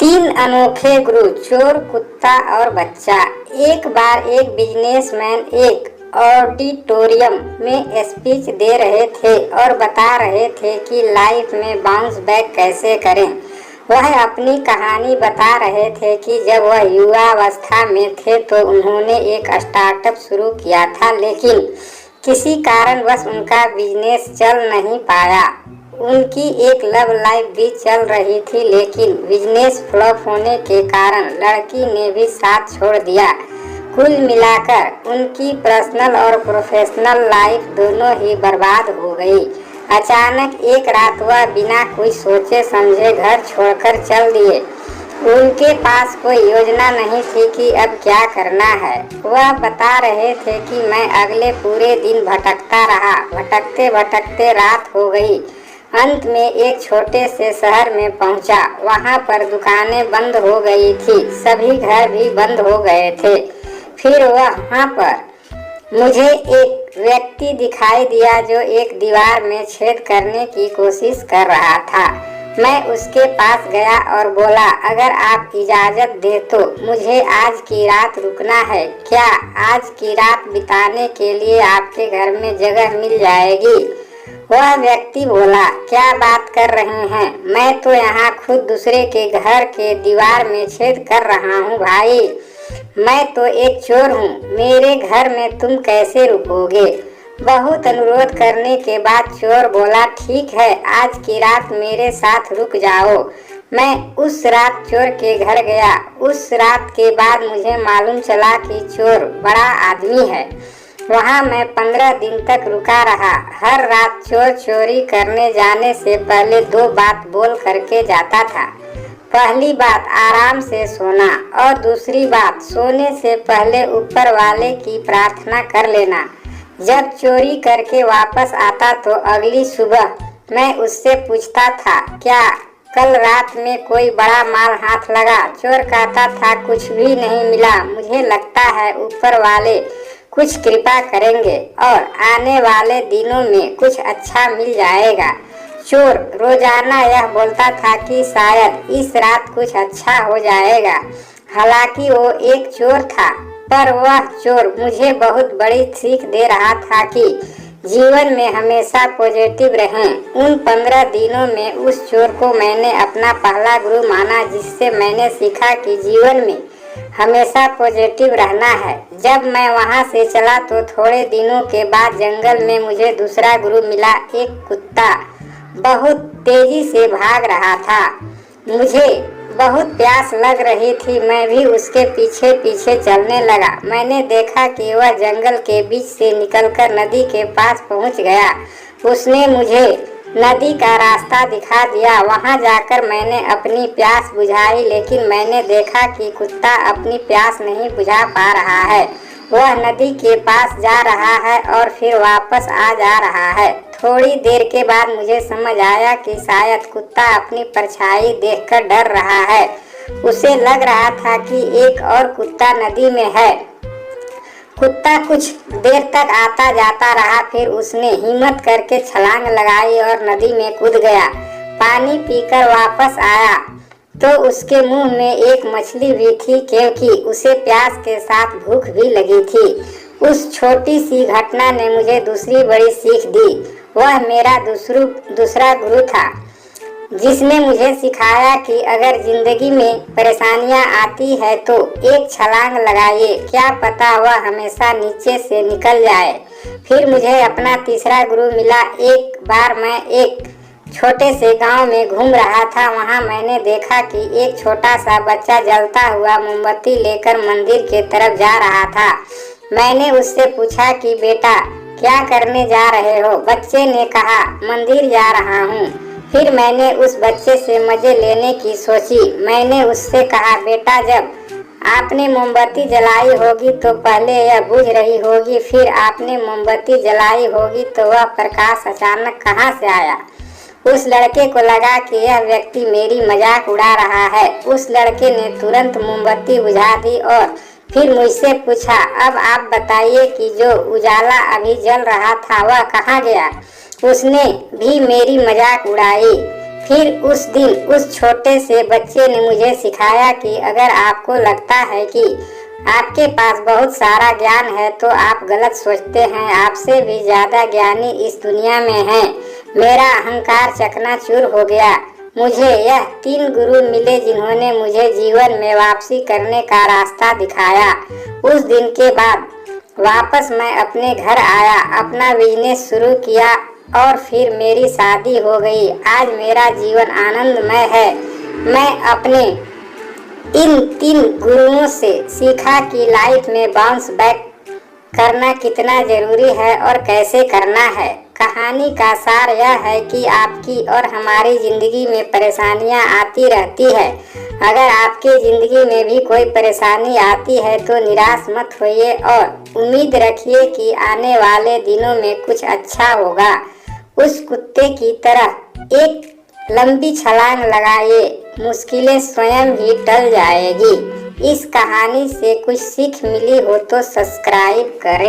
तीन अनोखे गुरु, चोर, कुत्ता और बच्चा। एक बार एक बिजनेसमैन एक ऑडिटोरियम में स्पीच दे रहे थे और बता रहे थे कि लाइफ में बाउंस बैक कैसे करें। वह अपनी कहानी बता रहे थे कि जब वह युवावस्था में थे तो उन्होंने एक स्टार्टअप शुरू किया था, लेकिन किसी कारणवश उनका बिजनेस चल नहीं पाया। उनकी एक लव लाइफ भी चल रही थी, लेकिन बिजनेस फ्लॉप होने के कारण लड़की ने भी साथ छोड़ दिया। कुल मिलाकर उनकी पर्सनल और प्रोफेशनल लाइफ दोनों ही बर्बाद हो गई। अचानक एक रात वह बिना कुछ सोचे समझे घर छोड़कर चल दिए। उनके पास कोई योजना नहीं थी कि अब क्या करना है। वह बता रहे थे कि मैं अगले पूरे दिन भटकता रहा। भटकते भटकते रात हो गई। अंत में एक छोटे से शहर में पहुंचा। वहां पर दुकानें बंद हो गई थी, सभी घर भी बंद हो गए थे। फिर वहां पर मुझे एक व्यक्ति दिखाई दिया जो एक दीवार में छेद करने की कोशिश कर रहा था। मैं उसके पास गया और बोला, अगर आप इजाज़त दे तो मुझे आज की रात रुकना है। क्या आज की रात बिताने के लिए आपके घर में जगह मिल जाएगी? वह व्यक्ति बोला, क्या बात कर रहे हैं? मैं तो यहाँ खुद दूसरे के घर के दीवार में छेद कर रहा हूँ भाई। मैं तो एक चोर हूँ, मेरे घर में तुम कैसे रुकोगे? बहुत अनुरोध करने के बाद चोर बोला, ठीक है, आज की रात मेरे साथ रुक जाओ। मैं उस रात चोर के घर गया। उस रात के बाद मुझे मालूम चला कि चोर बड़ा आदमी है। वहाँ मैं 15 दिन तक रुका रहा। हर रात चोर चोरी करने जाने से पहले 2 बात बोल करके जाता था। पहली बात आराम से सोना और दूसरी बात सोने से पहले ऊपर वाले की प्रार्थना कर लेना। जब चोरी करके वापस आता तो अगली सुबह मैं उससे पूछता था, क्या कल रात में कोई बड़ा माल हाथ लगा? चोर कहता था, कुछ भी नहीं मिला। मुझे लगता है ऊपर वाले कुछ कृपा करेंगे और आने वाले दिनों में कुछ अच्छा मिल जाएगा। चोर रोजाना यह बोलता था कि शायद इस रात कुछ अच्छा हो जाएगा। हालांकि वो एक चोर था, पर वह चोर मुझे बहुत बड़ी सीख दे रहा था कि जीवन में हमेशा पॉजिटिव रहें। उन 15 दिनों में उस चोर को मैंने अपना पहला गुरु माना, जिससे मैंने सीखा कि जीवन में हमेशा पॉजिटिव रहना है। जब मैं वहां से चला तो थोड़े दिनों के बाद जंगल में मुझे दूसरा गुरु मिला। एक कुत्ता बहुत तेजी से भाग रहा था। मुझे बहुत प्यास लग रही थी। मैं भी उसके पीछे पीछे चलने लगा। मैंने देखा कि वह जंगल के बीच से निकलकर नदी के पास पहुंच गया। उसने मुझे नदी का रास्ता दिखा दिया। वहां जाकर मैंने अपनी प्यास बुझाई, लेकिन मैंने देखा कि कुत्ता अपनी प्यास नहीं बुझा पा रहा है। वह नदी के पास जा रहा है और फिर वापस आ जा रहा है। थोड़ी देर के बाद मुझे समझ आया कि शायद कुत्ता अपनी परछाई देखकर डर रहा है। उसे लग रहा था कि एक और कुत्ता नदी में है। कुत्ता कुछ देर तक आता जाता रहा, फिर उसने हिम्मत करके छलांग लगाई और नदी में कूद गया। पानी पीकर वापस आया तो उसके मुंह में एक मछली भी थी, क्योंकि उसे प्यास के साथ भूख भी लगी थी। उस छोटी सी घटना ने मुझे दूसरी बड़ी सीख दी। वह मेरा दूसरा गुरु था, जिसने मुझे सिखाया कि अगर जिंदगी में परेशानियां आती है तो एक छलांग लगाइए, क्या पता वह हमेशा नीचे से निकल जाए। फिर मुझे अपना तीसरा गुरु मिला। एक बार मैं एक छोटे से गांव में घूम रहा था। वहां मैंने देखा कि एक छोटा सा बच्चा जलता हुआ मोमबत्ती लेकर मंदिर के तरफ जा रहा था। मैंने उससे पूछा कि बेटा क्या करने जा रहे हो? बच्चे ने कहा, मंदिर जा रहा हूँ। फिर मैंने उस बच्चे से मजे लेने की सोची। मैंने उससे कहा, बेटा जब आपने मोमबत्ती जलाई होगी तो पहले यह बुझ रही होगी, फिर आपने मोमबत्ती जलाई होगी तो वह प्रकाश अचानक कहाँ से आया? उस लड़के को लगा कि यह व्यक्ति मेरी मजाक उड़ा रहा है। उस लड़के ने तुरंत मोमबत्ती बुझा दी और फिर मुझसे पूछा, अब आप बताइए कि जो उजाला अभी जल रहा था वह कहाँ गया? उसने भी मेरी मजाक उड़ाई। फिर उस दिन उस छोटे से बच्चे ने मुझे सिखाया कि अगर आपको लगता है कि आपके पास बहुत सारा ज्ञान है तो आप गलत सोचते हैं। आपसे भी ज्यादा ज्ञानी इस दुनिया में हैं। मेरा अहंकार चकनाचूर हो गया। मुझे यह 3 गुरु मिले जिन्होंने मुझे जीवन में वापसी करने का रास्ता दिखाया। उस दिन के बाद वापस मैं अपने घर आया, अपना बिजनेस शुरू किया और फिर मेरी शादी हो गई। आज मेरा जीवन आनंदमय है। मैं अपने इन 3 गुरुओं से सीखा कि लाइफ में बाउंस बैक करना कितना जरूरी है और कैसे करना है। कहानी का सार यह है कि आपकी और हमारी जिंदगी में परेशानियां आती रहती है। अगर आपकी जिंदगी में भी कोई परेशानी आती है तो निराश मत होइए और उम्मीद रखिए कि आने वाले दिनों में कुछ अच्छा होगा। उस कुत्ते की तरह एक लंबी छलांग लगाइए, मुश्किलें स्वयं ही टल जाएगी। इस कहानी से कुछ सीख मिली हो तो सब्सक्राइब करें।